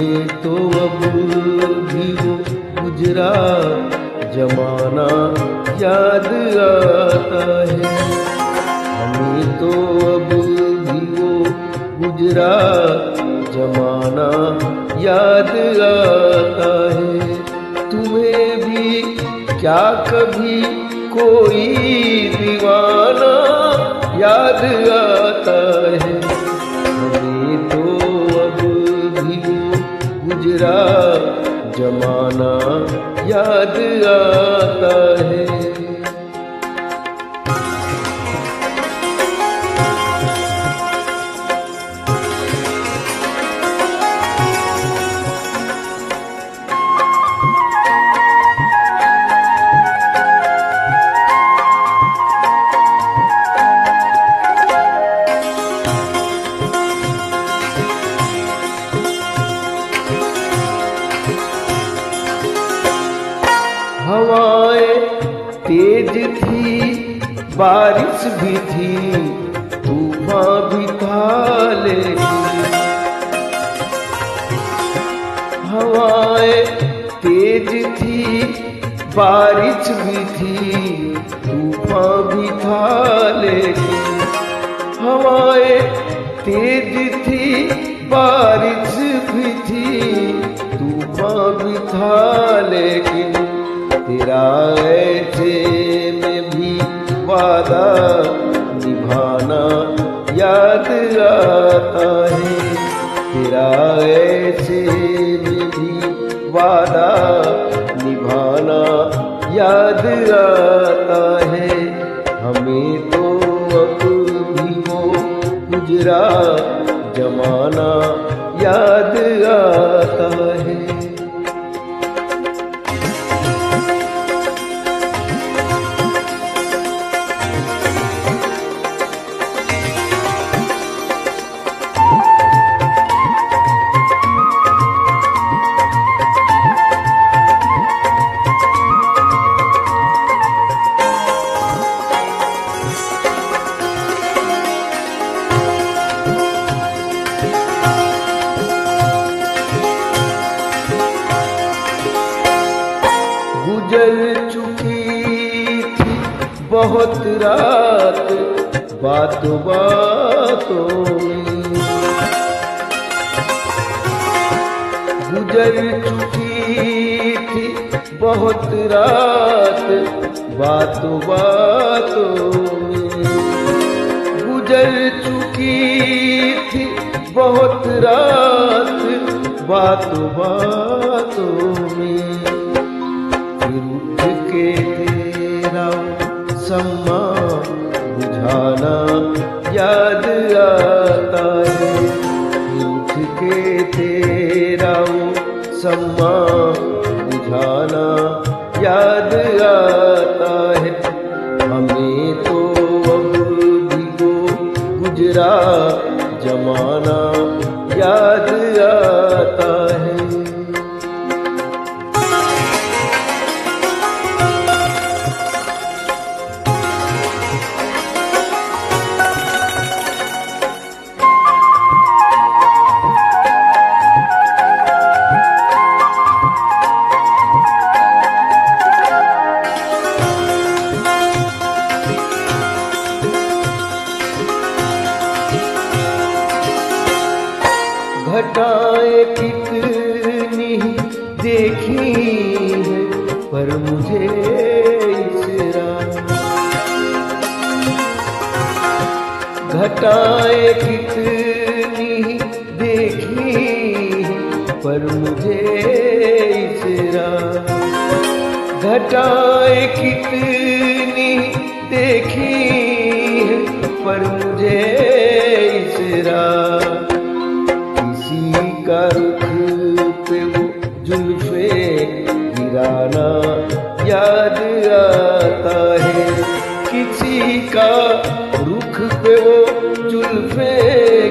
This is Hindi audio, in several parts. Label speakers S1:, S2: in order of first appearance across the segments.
S1: हमें तो अब भी वो गुजरा जमाना याद आता है। हमें तो अब भी वो गुजरा जमाना याद आता है। तुम्हें भी क्या कभी कोई दीवाना याद आता है। हमें तो अब भी वो गुजरा जमाना याद आता है। हवाएं तेज थी, बारिश भी थी, तूफान भी था, लेकिन हवाएं तेज थी, बारिश भी थी, तूफान भी था, लेकिन हवाएं तेज थी, बारिश भी थी, तूफान भी था, लेकिन तेरा ऐसे में भी वादा निभाना याद आता है। तेरा ऐसे में भी वादा निभाना याद आता है। हमें तो अब भी वो गुजरा जमाना याद आता है। गुजर चुकी थी बहुत रात बातों बातों में, गुजर चुकी थी बहुत रात बातों बातों में, गुजर चुकी थी बहुत रात बातों बातों में। उठ के तेरा सम्मा बुझाना याद आता है। उठ के तेरा सम्मा बुझाना याद आता है। हमें तो अब भी वो गुजरा जमाना याद आता है। घटाएं कितनी देखी है पर मुझे इसरा, घटाएं कितनी देखी है पर मुझे इसरा, घटाएं कितनी देखी है पर मुझे इसरा। का रुख पे वो जुल्फे गिराना याद आता है। किसी का रुख पे वो जुल्फे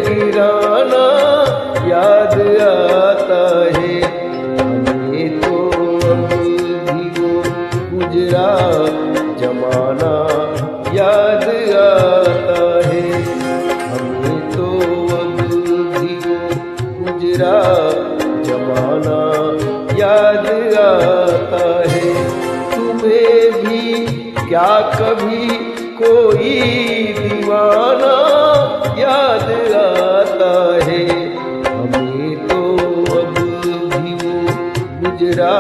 S1: गिराना याद आता है। हमें तो अब भी वो गुजरा जमाना याद आता है। हमें तो अब भी वो गुजरा जमाना क्या कभी कोई दीवाना याद आता है? हमें तो अब भी वो गुजरा